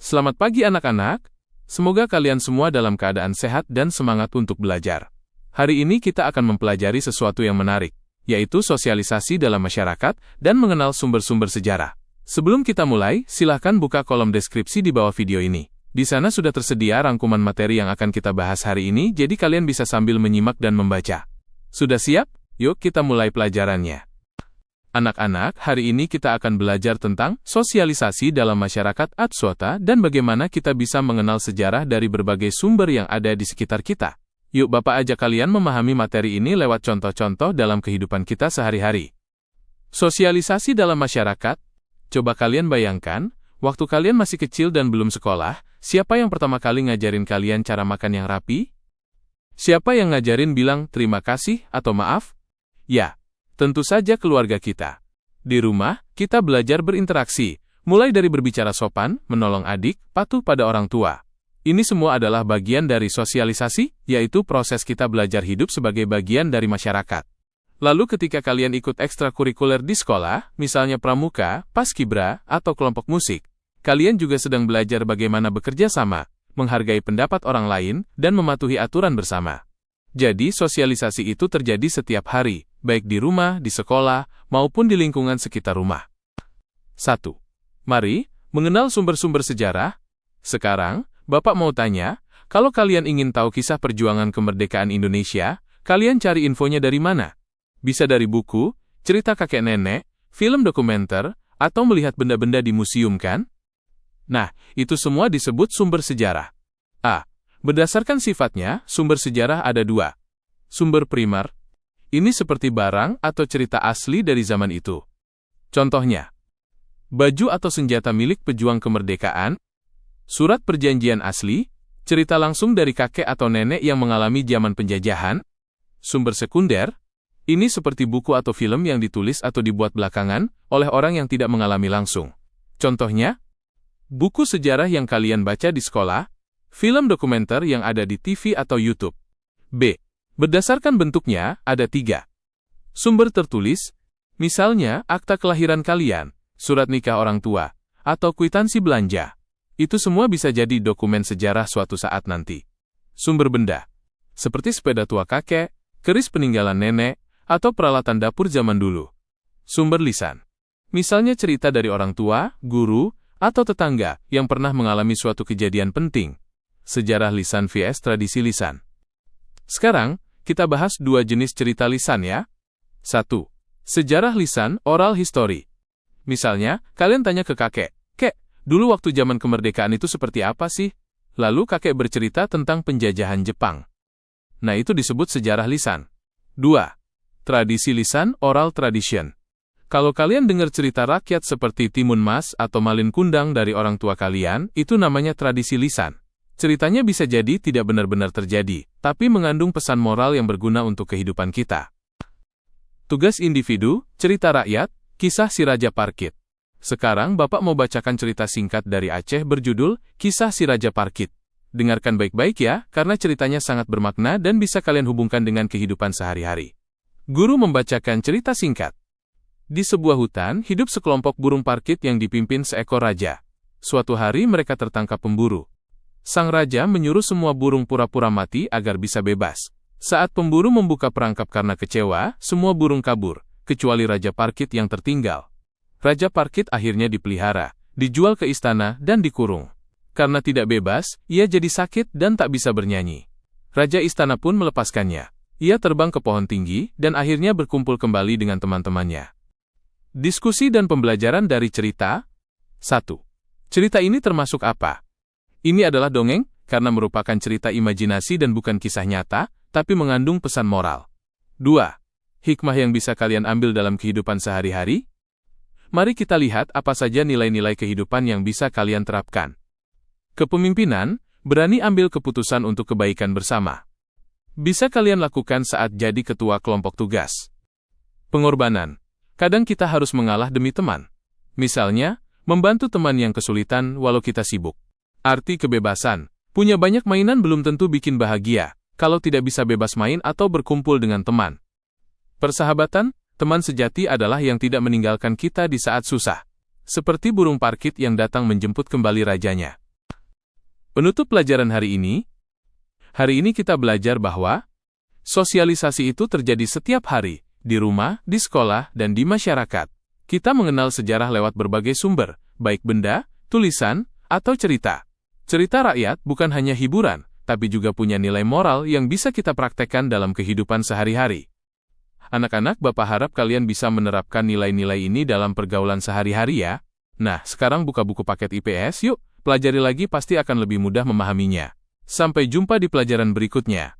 Selamat pagi anak-anak. Semoga kalian semua dalam keadaan sehat dan semangat untuk belajar. Hari ini kita akan mempelajari sesuatu yang menarik, yaitu sosialisasi dalam masyarakat dan mengenal sumber-sumber sejarah. Sebelum kita mulai, silakan buka kolom deskripsi di bawah video ini. Di sana sudah tersedia rangkuman materi yang akan kita bahas hari ini, jadi kalian bisa sambil menyimak dan membaca. Sudah siap? Yuk kita mulai pelajarannya. Anak-anak, hari ini kita akan belajar tentang sosialisasi dalam masyarakat Atswata dan bagaimana kita bisa mengenal sejarah dari berbagai sumber yang ada di sekitar kita. Yuk Bapak ajak kalian memahami materi ini lewat contoh-contoh dalam kehidupan kita sehari-hari. Sosialisasi dalam masyarakat. Coba kalian bayangkan, waktu kalian masih kecil dan belum sekolah, siapa yang pertama kali ngajarin kalian cara makan yang rapi? Siapa yang ngajarin bilang terima kasih atau maaf? Ya, tentu saja keluarga kita. Di rumah, kita belajar berinteraksi, mulai dari berbicara sopan, menolong adik, patuh pada orang tua. Ini semua adalah bagian dari sosialisasi, yaitu proses kita belajar hidup sebagai bagian dari masyarakat. Lalu ketika kalian ikut ekstrakurikuler di sekolah, misalnya pramuka, paskibra, atau kelompok musik, kalian juga sedang belajar bagaimana bekerja sama, menghargai pendapat orang lain, dan mematuhi aturan bersama. Jadi sosialisasi itu terjadi setiap hari, baik di rumah, di sekolah, maupun di lingkungan sekitar rumah. 1. Mari mengenal sumber-sumber sejarah. Sekarang, Bapak mau tanya, kalau kalian ingin tahu kisah perjuangan kemerdekaan Indonesia, kalian cari infonya dari mana? Bisa dari buku, cerita kakek nenek, film dokumenter, atau melihat benda-benda di museum kan? Nah, itu semua disebut sumber sejarah. A. Berdasarkan sifatnya, sumber sejarah ada dua. Sumber primer. Ini seperti barang atau cerita asli dari zaman itu. Contohnya, baju atau senjata milik pejuang kemerdekaan, surat perjanjian asli, cerita langsung dari kakek atau nenek yang mengalami zaman penjajahan. Sumber sekunder. Ini seperti buku atau film yang ditulis atau dibuat belakangan oleh orang yang tidak mengalami langsung. Contohnya, buku sejarah yang kalian baca di sekolah, film dokumenter yang ada di TV atau YouTube. B. Berdasarkan bentuknya, ada 3. Sumber tertulis, misalnya akta kelahiran kalian, surat nikah orang tua, atau kwitansi belanja. Itu semua bisa jadi dokumen sejarah suatu saat nanti. Sumber benda, seperti sepeda tua kakek, keris peninggalan nenek, atau peralatan dapur zaman dulu. Sumber lisan, misalnya cerita dari orang tua, guru, atau tetangga yang pernah mengalami suatu kejadian penting. Sejarah lisan vs tradisi lisan. Sekarang, kita bahas 2 jenis cerita lisan ya. 1. Sejarah lisan, oral history. Misalnya, kalian tanya ke kakek, "Kek, dulu waktu zaman kemerdekaan itu seperti apa sih?" Lalu kakek bercerita tentang penjajahan Jepang. Nah, itu disebut sejarah lisan. 2. Tradisi lisan, oral tradition. Kalau kalian dengar cerita rakyat seperti Timun Mas atau Malin Kundang dari orang tua kalian, itu namanya tradisi lisan. Ceritanya bisa jadi tidak benar-benar terjadi, tapi mengandung pesan moral yang berguna untuk kehidupan kita. Tugas individu, cerita rakyat, kisah si Raja Parkit. Sekarang Bapak mau bacakan cerita singkat dari Aceh berjudul Kisah si Raja Parkit. Dengarkan baik-baik ya, karena ceritanya sangat bermakna dan bisa kalian hubungkan dengan kehidupan sehari-hari. Guru membacakan cerita singkat. Di sebuah hutan, hidup sekelompok burung parkit yang dipimpin seekor raja. Suatu hari mereka tertangkap pemburu. Sang raja menyuruh semua burung pura-pura mati agar bisa bebas. Saat pemburu membuka perangkap karena kecewa, semua burung kabur, kecuali Raja Parkit yang tertinggal. Raja Parkit akhirnya dipelihara, dijual ke istana dan dikurung. Karena tidak bebas, ia jadi sakit dan tak bisa bernyanyi. Raja istana pun melepaskannya. Ia terbang ke pohon tinggi dan akhirnya berkumpul kembali dengan teman-temannya. Diskusi dan pembelajaran dari cerita. 1. Cerita ini termasuk apa? Ini adalah dongeng, karena merupakan cerita imajinasi dan bukan kisah nyata, tapi mengandung pesan moral. 2. Hikmah yang bisa kalian ambil dalam kehidupan sehari-hari? Mari kita lihat apa saja nilai-nilai kehidupan yang bisa kalian terapkan. Kepemimpinan, berani ambil keputusan untuk kebaikan bersama. Bisa kalian lakukan saat jadi ketua kelompok tugas. Pengorbanan, kadang kita harus mengalah demi teman. Misalnya, membantu teman yang kesulitan walau kita sibuk. Arti kebebasan, punya banyak mainan belum tentu bikin bahagia, kalau tidak bisa bebas main atau berkumpul dengan teman. Persahabatan, teman sejati adalah yang tidak meninggalkan kita di saat susah. Seperti burung parkit yang datang menjemput kembali rajanya. Penutup pelajaran hari ini kita belajar bahwa sosialisasi itu terjadi setiap hari, di rumah, di sekolah, dan di masyarakat. Kita mengenal sejarah lewat berbagai sumber, baik benda, tulisan, atau cerita. Cerita rakyat bukan hanya hiburan, tapi juga punya nilai moral yang bisa kita praktekkan dalam kehidupan sehari-hari. Anak-anak, Bapak harap kalian bisa menerapkan nilai-nilai ini dalam pergaulan sehari-hari ya. Nah, sekarang buka buku paket IPS yuk, pelajari lagi pasti akan lebih mudah memahaminya. Sampai jumpa di pelajaran berikutnya.